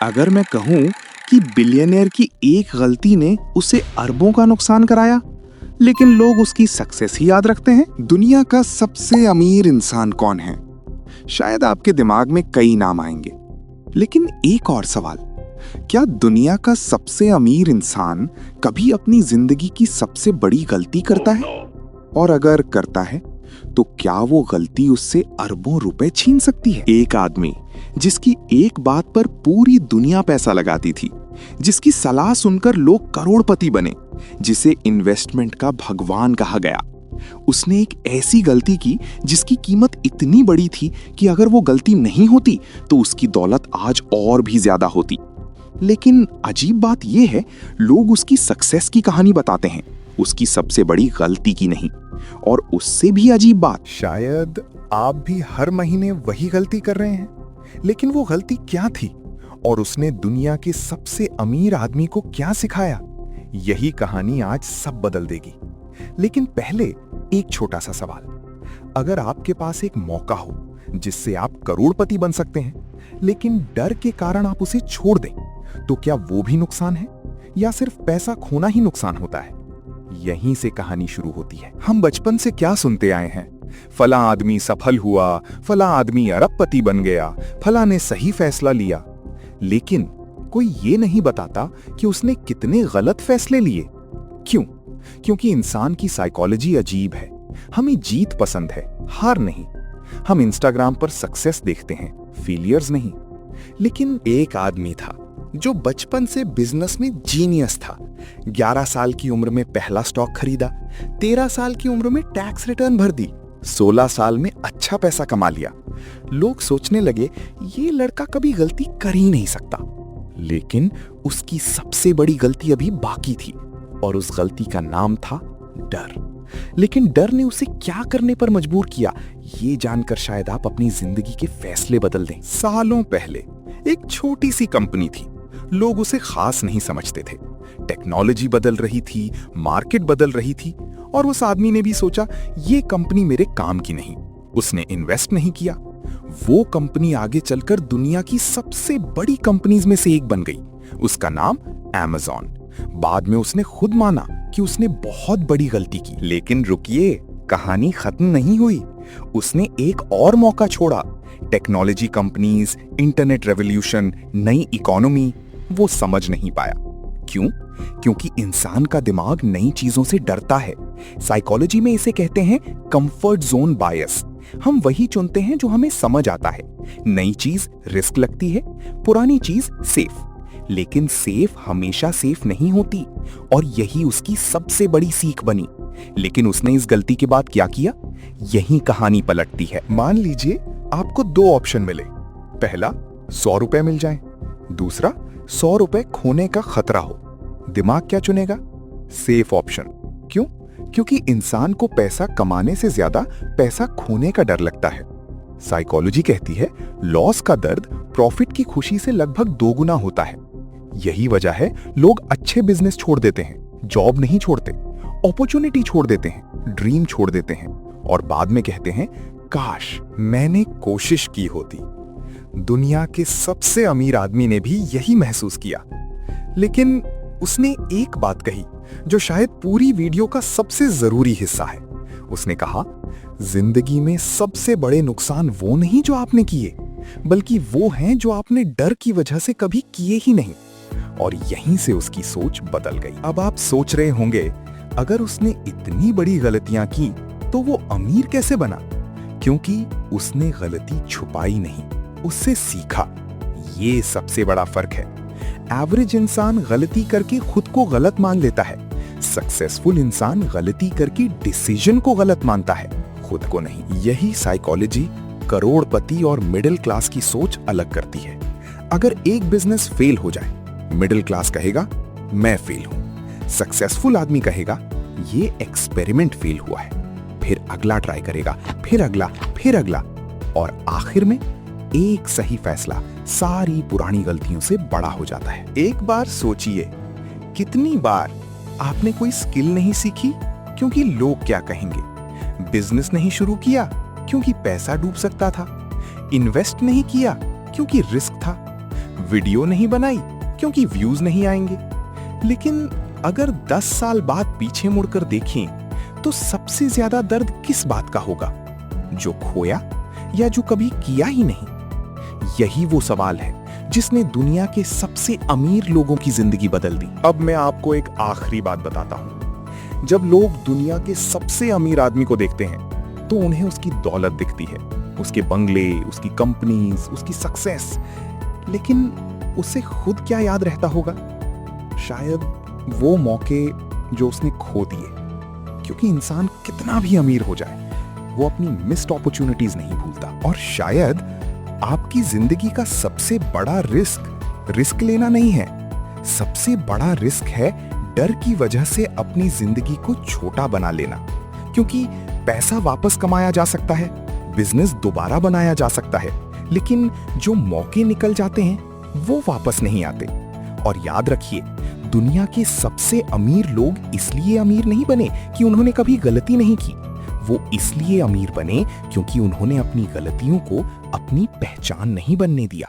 अगर मैं कहूं कि बिलियनियर की एक गलती ने उसे अरबों का नुकसान कराया, लेकिन लोग उसकी सक्सेस ही याद रखते हैं। दुनिया का सबसे अमीर इंसान कौन है? शायद आपके दिमाग में कई नाम आएंगे, लेकिन एक और सवाल, क्या दुनिया का सबसे अमीर इंसान कभी अपनी जिंदगी की सबसे बड़ी गलती करता है? और अगर करता है, तो क्या वो गलती उससे अरबों रुपए छीन सकती है? एक आदमी जिसकी एक बात पर पूरी दुनिया पैसा लगाती थी, जिसकी सलाह सुनकर लोग करोड़पति बने, जिसे इन्वेस्टमेंट का भगवान कहा गया, उसने एक ऐसी गलती की जिसकी कीमत इतनी बड़ी थी कि अगर वो गलती नहीं होती तो उसकी दौलत आज और भी ज्यादा होती। लेकिन अजीब बात यह है, लोग उसकी सक्सेस की कहानी बताते हैं, उसकी सबसे बड़ी गलती की नहीं। और उससे भी अजीब बात, शायद आप भी हर महीने वही गलती कर रहे हैं, लेकिन वो गलती क्या थी और उसने दुनिया के सबसे अमीर आदमी को क्या सिखाया? यही कहानी आज सब बदल देगी। लेकिन पहले एक छोटा सा सवाल, अगर आपके पास एक मौका हो जिससे आप करोड़पति बन सकते हैं, लेकिन डर के कारण आप उसे छोड़ दें, तो क्या वो भी नुकसान है या सिर्फ पैसा खोना ही नुकसान होता है? यहीं से कहानी शुरू होती है। हम बचपन से क्या सुनते आए हैं? फला आदमी सफल हुआ, फला आदमी अरबपति बन गया, फला ने सही फैसला लिया। लेकिन कोई ये नहीं बताता कि उसने कितने गलत फैसले लिए। क्यों? क्योंकि इंसान की साइकोलॉजी अजीब है। हमें जीत पसंद है, हार नहीं। हम इंस्टाग्राम पर सक्सेस देखते हैं, फेलियर्स नहीं। लेकिन एक आदमी था जो बचपन से बिजनेस में जीनियस था। 11 साल की उम्र में पहला स्टॉक खरीदा, 13 साल की उम्र में टैक्स रिटर्न भर दी, 16 साल में अच्छा पैसा कमा लिया। लोग सोचने लगे ये लड़का कभी गलती कर ही नहीं सकता। लेकिन उसकी सबसे बड़ी गलती अभी बाकी थी, और उस गलती का नाम था डर। लेकिन डर ने उसे क्या करने पर मजबूर किया, ये जानकर शायद आप अपनी जिंदगी के फैसले बदल दें। सालों पहले एक छोटी सी कंपनी थी। लोग उसे खास नहीं समझते थे। टेक्नोलॉजी बदल रही थी, मार्केट बदल रही थी, और उस आदमी ने भी सोचा ये कंपनी मेरे काम की नहीं। उसने इन्वेस्ट नहीं किया। वो कंपनी आगे चलकर दुनिया की सबसे बड़ी कंपनीज में से एक बन गई। उसका नाम Amazon। बाद में उसने खुद माना कि उसने बहुत बड़ी गलती की। लेकिन रुकिए, कहानी खत्म नहीं हुई। उसने एक और मौका छोड़ा। टेक्नोलॉजी कंपनीज, इंटरनेट रेवोल्यूशन, नई इकोनॉमी, वो समझ नहीं पाया। क्यों? क्योंकि इंसान का दिमाग नई चीजों से डरता है। साइकोलॉजी में इसे कहते हैं कंफर्ट जोन बायस। हम वही चुनते हैं जो हमें समझ आता है। नई चीज रिस्क लगती है, पुरानी चीज सेफ। लेकिन सेफ हमेशा सेफ नहीं होती, और यही उसकी सबसे बड़ी सीख बनी। लेकिन उसने इस गलती के बाद क्या किया? यही कहानी पलटती है। मान लीजिए आपको 2 ऑप्शन मिले। पहला, 100 रुपए मिल जाएं। दूसरा, 100 रुपए खोने का खतरा हो। दिमाग क्या चुनेगा? Safe option. क्यों? क्योंकि इंसान को पैसा कमाने से ज्यादा पैसा खोने का डर लगता है। साइकोलॉजी कहती है लॉस का दर्द प्रॉफिट की खुशी से लगभग 2 गुना होता है। यही वजह है लोग अच्छे बिजनेस छोड़ देते हैं, जॉब नहीं छोड़ते, अपॉर्चुनिटी छोड़ देते हैं, ड्रीम छोड़ देते हैं, और बाद में कहते हैं काश मैंने कोशिश की होती। दुनिया के सबसे अमीर आदमी ने भी यही महसूस किया। लेकिन उसने एक बात कही जो शायद पूरी वीडियो का सबसे जरूरी हिस्सा है। उसने कहा, जिंदगी में सबसे बड़े नुकसान वो नहीं जो आपने किए, बल्कि वो हैं जो आपने डर की वजह से कभी किए ही नहीं। और यहीं से उसकी सोच बदल गई। अब आप सोच रहे होंगे, अगर उसने इतनी बड़ी गलतियां की तो वो अमीर कैसे बना? क्योंकि उसने गलती छुपाई नहीं, उससे सीखा। ये सबसे बड़ा फर्क है। एवरेज इंसान गलती करके खुद को गलत मान लेता है। सक्सेसफुल इंसान गलती करके डिसीजन को गलत मानता है, खुद को नहीं। यही साइकोलॉजी करोड़पति और मिडिल क्लास की सोच अलग करती है। अगर एक बिजनेस फेल हो जाए, मिडिल क्लास कहेगा मैं फेल हूं। सक्सेसफुल आदमी कहेगा ये एक्सपेरिमेंट फेल हुआ है। फिर अगला ट्राई करेगा, फिर अगला, फिर अगला, और आखिर में एक सही फैसला सारी पुरानी गलतियों से बड़ा हो जाता है। एक बार सोचिए, कितनी बार आपने कोई स्किल नहीं सीखी क्योंकि लोग क्या कहेंगे, बिजनेस नहीं शुरू किया क्योंकि पैसा डूब सकता था, इन्वेस्ट नहीं किया क्योंकि रिस्क था, वीडियो नहीं बनाई क्योंकि व्यूज नहीं आएंगे। लेकिन अगर 10 साल बाद पीछे मुड़कर देखें तो सबसे ज्यादा दर्द किस बात का होगा, जो खोया या जो कभी किया ही नहीं? यही वो सवाल है जिसने दुनिया के सबसे अमीर लोगों की जिंदगी बदल दी। अब मैं आपको एक आखिरी बात बताता हूं। जब लोग दुनिया के सबसे अमीर आदमी को देखते हैं तो उन्हें उसकी दौलत दिखती है, उसके बंगले, उसकी कंपनीज, उसकी सक्सेस। लेकिन उसे खुद क्या याद रहता होगा? शायद वो मौके जो उसने खो दिए। क्योंकि इंसान कितना भी अमीर हो जाए, वो अपनी मिस्ड अपॉर्चुनिटीज नहीं भूलता। और शायद आपकी जिंदगी का सबसे बड़ा रिस्क लेना नहीं है, सबसे बड़ा रिस्क है डर की वजह से अपनी जिंदगी को छोटा बना लेना। क्योंकि पैसा वापस कमाया जा सकता है, बिजनेस दोबारा बनाया जा सकता है, लेकिन जो मौके निकल जाते हैं वो वापस नहीं आते। और याद रखिए, दुनिया के सबसे अमीर लोग इसलिए अमीर नहीं बने कि उन्होंने कभी गलती नहीं की, वो इसलिए अमीर बने क्योंकि उन्होंने अपनी गलतियों को अपनी पहचान नहीं बनने दिया।